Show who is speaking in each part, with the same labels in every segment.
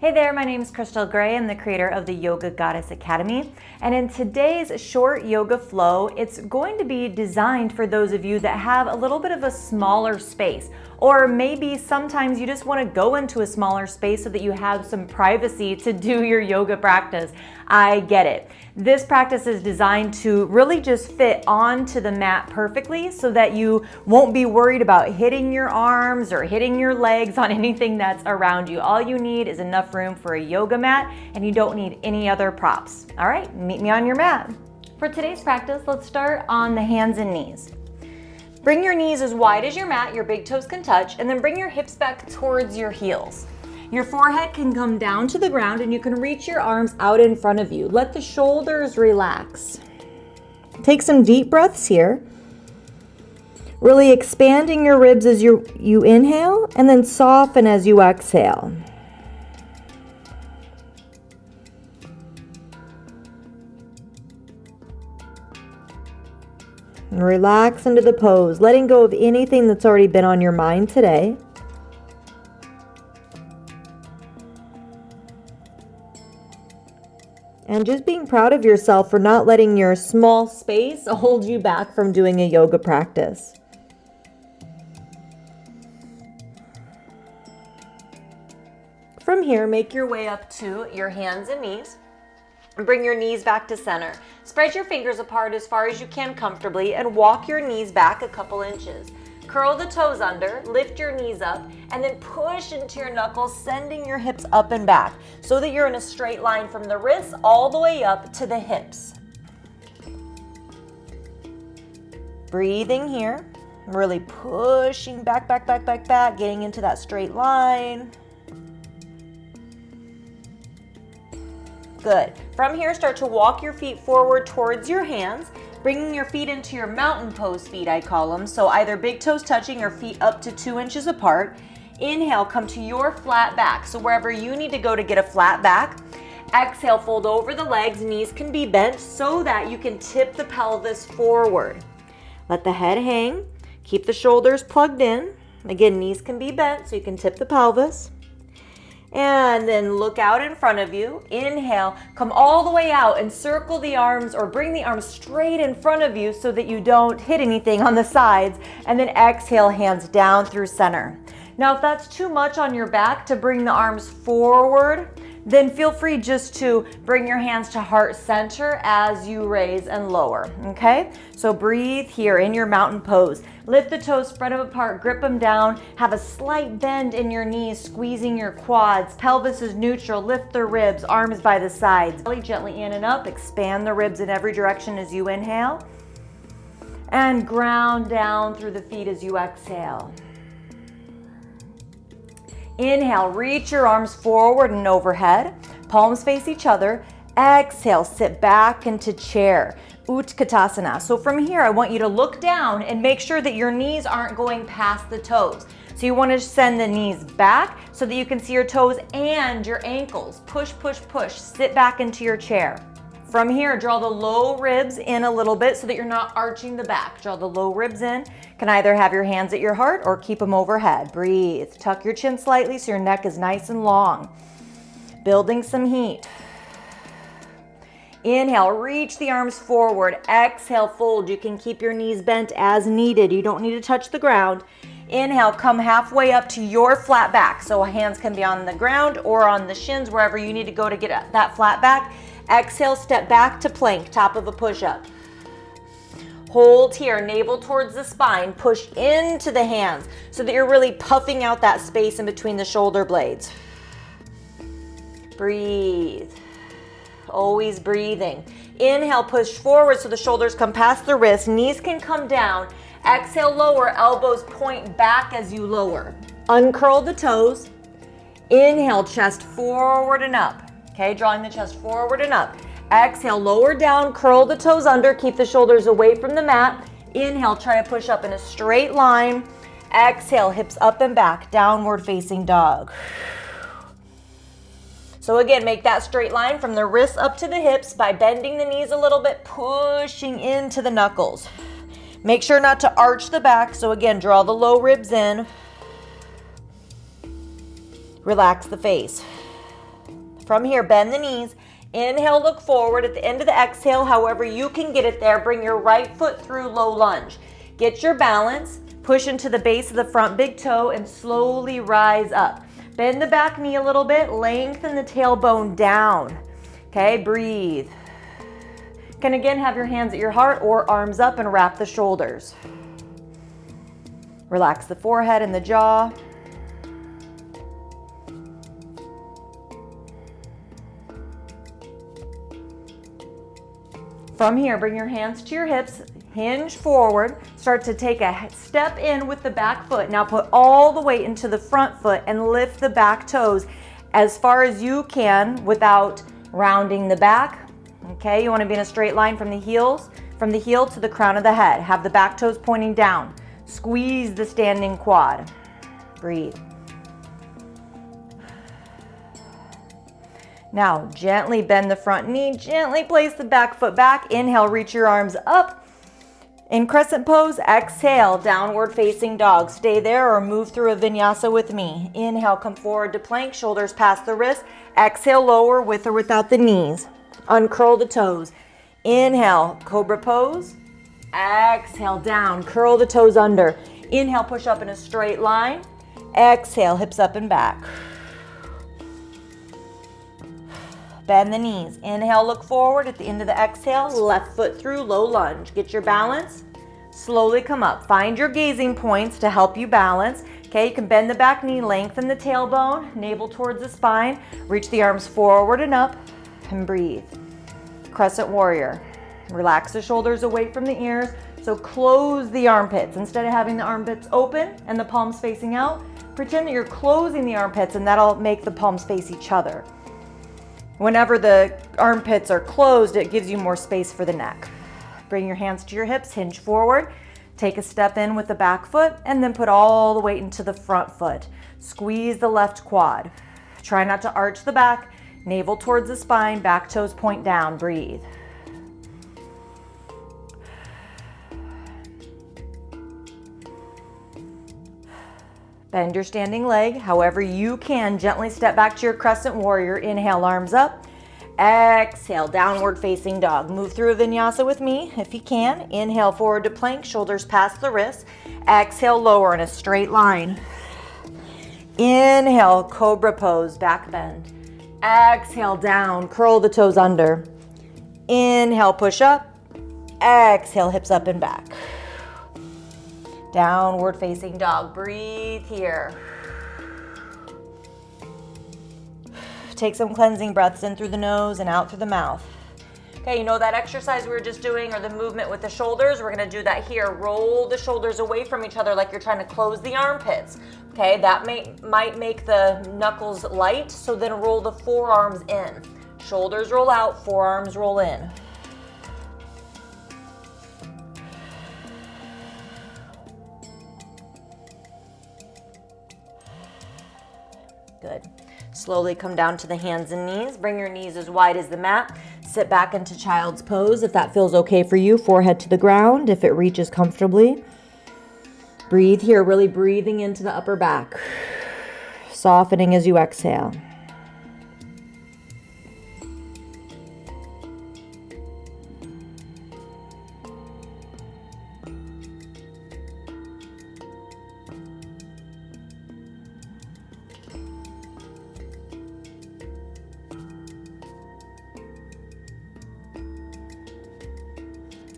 Speaker 1: Hey there, my name is Crystal Gray. I'm the creator of the Yoga Goddess Academy. And in today's short yoga flow, it's going to be designed for those of you that have a little bit of a smaller space. Or maybe sometimes you just want to go into a smaller space so that you have some privacy to do your yoga practice. I get it. This practice is designed to really just fit onto the mat perfectly so that you won't be worried about hitting your arms or hitting your legs on anything that's around you. All you need is enough room for a yoga mat and you don't need any other props. All right, meet me on your mat. For today's practice, let's start on the hands and knees. Bring your knees as wide as your mat, your big toes can touch, and then bring your hips back towards your heels. Your forehead can come down to the ground and you can reach your arms out in front of you. Let the shoulders relax. Take some deep breaths here. Really expanding your ribs as you inhale and then soften as you exhale. And relax into the pose, letting go of anything that's already been on your mind today. And just being proud of yourself for not letting your small space hold you back from doing a yoga practice. From here, make your way up to your hands and knees. Bring your knees back to center. Spread your fingers apart as far as you can comfortably and walk your knees back a couple inches. Curl the toes under, lift your knees up, and then push into your knuckles, sending your hips up and back so that you're in a straight line from the wrists all the way up to the hips. Breathing here, really pushing back, getting into that straight line. Good. From here, start to walk your feet forward towards your hands, bringing your feet into your mountain pose feet, I call them. So either big toes touching or feet up to 2 inches apart. Inhale, come to your flat back. So wherever you need to go to get a flat back. Exhale, fold over the legs, knees can be bent so that you can tip the pelvis forward. Let the head hang, keep the shoulders plugged in. Again, knees can be bent so you can tip the pelvis. And then look out in front of you. Inhale, come all the way out and circle the arms or bring the arms straight in front of you so that you don't hit anything on the sides. And then exhale, hands down through center. Now, if that's too much on your back to bring the arms forward, then feel free just to bring your hands to heart center as you raise and lower, okay? So breathe here in your mountain pose. Lift the toes, spread them apart, grip them down, have a slight bend in your knees, squeezing your quads. Pelvis is neutral, lift the ribs, arms by the sides. Belly gently in and up, expand the ribs in every direction as you inhale. And ground down through the feet as you exhale. Inhale, reach your arms forward and overhead. Palms face each other. Exhale, sit back into chair. Utkatasana. So from here, I want you to look down and make sure that your knees aren't going past the toes. So you want to send the knees back so that you can see your toes and your ankles. Push, push, push. Sit back into your chair. From here, draw the low ribs in a little bit so that you're not arching the back. Draw the low ribs in. Can either have your hands at your heart or keep them overhead. Breathe. Tuck your chin slightly so your neck is nice and long. Building some heat. Inhale, reach the arms forward. Exhale, fold. You can keep your knees bent as needed. You don't need to touch the ground. Inhale, come halfway up to your flat back. So hands can be on the ground or on the shins, wherever you need to go to get that flat back. Exhale, step back to plank, top of a push-up. Hold here, navel towards the spine, push into the hands so that you're really puffing out that space in between the shoulder blades. Breathe. Always breathing. Inhale, push forward so the shoulders come past the wrists, knees can come down. Exhale, lower, elbows point back as you lower. Uncurl the toes. Inhale, chest forward and up. Okay, drawing the chest forward and up. Exhale, lower down, curl the toes under, keep the shoulders away from the mat. Inhale, try to push up in a straight line. Exhale, hips up and back, downward facing dog. So again, make that straight line from the wrists up to the hips by bending the knees a little bit, pushing into the knuckles. Make sure not to arch the back. So again, draw the low ribs in. Relax the face. From here, bend the knees. Inhale, look forward. At the end of the exhale, however you can get it there, bring your right foot through low lunge. Get your balance, push into the base of the front big toe, and slowly rise up. Bend the back knee a little bit, lengthen the tailbone down. Okay, breathe. You can again have your hands at your heart or arms up and wrap the shoulders. Relax the forehead and the jaw. From here, bring your hands to your hips, hinge forward, start to take a step in with the back foot. Now put all the weight into the front foot and lift the back toes as far as you can without rounding the back. Okay, you want to be in a straight line from the heel to the crown of the head. Have the back toes pointing down. Squeeze the standing quad. Breathe. Now, gently bend the front knee, gently place the back foot back. Inhale, reach your arms up. In crescent pose, exhale, downward facing dog. Stay there or move through a vinyasa with me. Inhale, come forward to plank, shoulders past the wrists. Exhale, lower with or without the knees. Uncurl the toes. Inhale, cobra pose. Exhale, down, curl the toes under. Inhale, push up in a straight line. Exhale, hips up and back. Bend the knees. Inhale, look forward. At the end of the exhale, left foot through, low lunge. Get your balance. Slowly come up. Find your gazing points to help you balance. Okay, you can bend the back knee, lengthen the tailbone, navel towards the spine. Reach the arms forward and up, and breathe. Crescent warrior. Relax the shoulders away from the ears. So close the armpits. Instead of having the armpits open and the palms facing out, pretend that you're closing the armpits, and that'll make the palms face each other. Whenever the armpits are closed, it gives you more space for the neck. Bring your hands to your hips, hinge forward. Take a step in with the back foot, and then put all the weight into the front foot. Squeeze the left quad. Try not to arch the back. Navel towards the spine, back toes point down. Breathe. Bend your standing leg. However you can, gently step back to your crescent warrior. Inhale, arms up. Exhale, downward facing dog. Move through a vinyasa with me if you can. Inhale, forward to plank, shoulders past the wrists. Exhale, lower in a straight line. Inhale, cobra pose, back bend. Exhale, down, curl the toes under. Inhale, push up. Exhale, hips up and back. Downward facing dog. Breathe here. Take some cleansing breaths in through the nose and out through the mouth. Okay, you know that exercise we were just doing, or the movement with the shoulders? We're gonna do that here. Roll the shoulders away from each other like you're trying to close the armpits. Okay, that might make the knuckles light, so then roll the forearms in. Shoulders roll out, forearms roll in. Good. Slowly come down to the hands and knees. Bring your knees as wide as the mat. Sit back into child's pose if that feels okay for you. Forehead to the ground if it reaches comfortably. Breathe here, really breathing into the upper back. Softening as you exhale.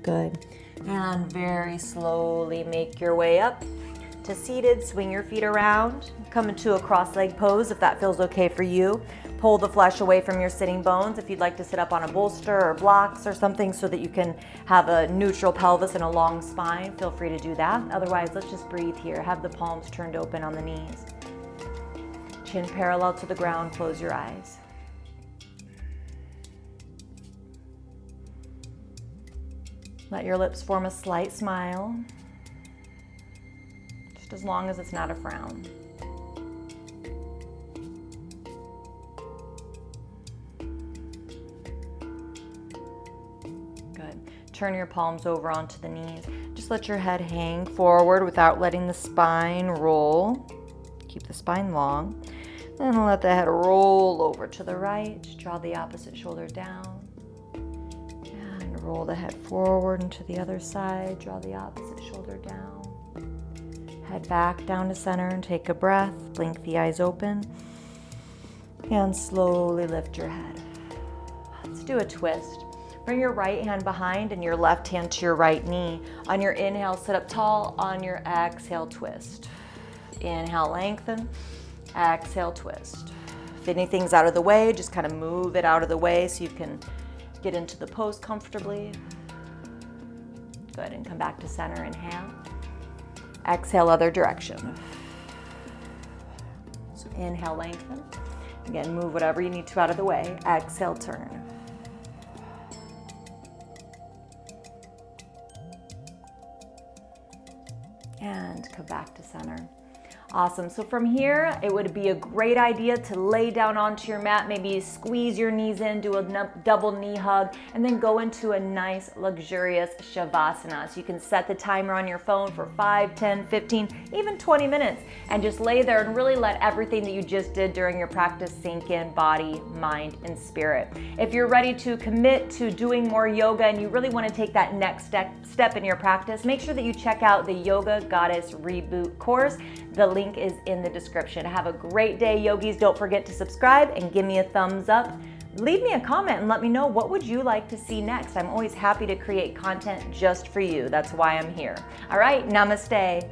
Speaker 1: Good. And very slowly make your way up to seated. Swing your feet around. Come into a cross-leg pose if that feels okay for you. Pull the flesh away from your sitting bones if you'd like to sit up on a bolster or blocks or something so that you can have a neutral pelvis and a long spine. Feel free to do that. Otherwise, let's just breathe here. Have the palms turned open on the knees. Chin parallel to the ground. Close your eyes. Let your lips form a slight smile, just as long as it's not a frown. Good. Turn your palms over onto the knees. Just let your head hang forward without letting the spine roll. Keep the spine long. And let the head roll over to the right. Draw the opposite shoulder down. And roll the head forward and to the other side. Draw the opposite shoulder down. Head back down to center and take a breath. Blink the eyes open. And slowly lift your head. Let's do a twist. Bring your right hand behind and your left hand to your right knee. On your inhale, sit up tall. On your exhale, twist. Inhale, lengthen. Exhale, twist. If anything's out of the way, just kind of move it out of the way so you can get into the pose comfortably. Good, and come back to center, inhale. Exhale, other direction. So inhale, lengthen. Again, move whatever you need to out of the way. Exhale, turn. And come back to center. Awesome. So from here, it would be a great idea to lay down onto your mat, maybe squeeze your knees in, do a double knee hug, and then go into a nice, luxurious Shavasana. So you can set the timer on your phone for 5, 10, 15, even 20 minutes, and just lay there and really let everything that you just did during your practice sink in, body, mind, and spirit. If you're ready to commit to doing more yoga and you really want to take that next step in your practice, make sure that you check out the Yoga Goddess Reboot course. The link is in the description. Have a great day, yogis. Don't forget to subscribe and give me a thumbs up. Leave me a comment and let me know, what would you like to see next? I'm always happy to create content just for you. That's why I'm here. All right, namaste.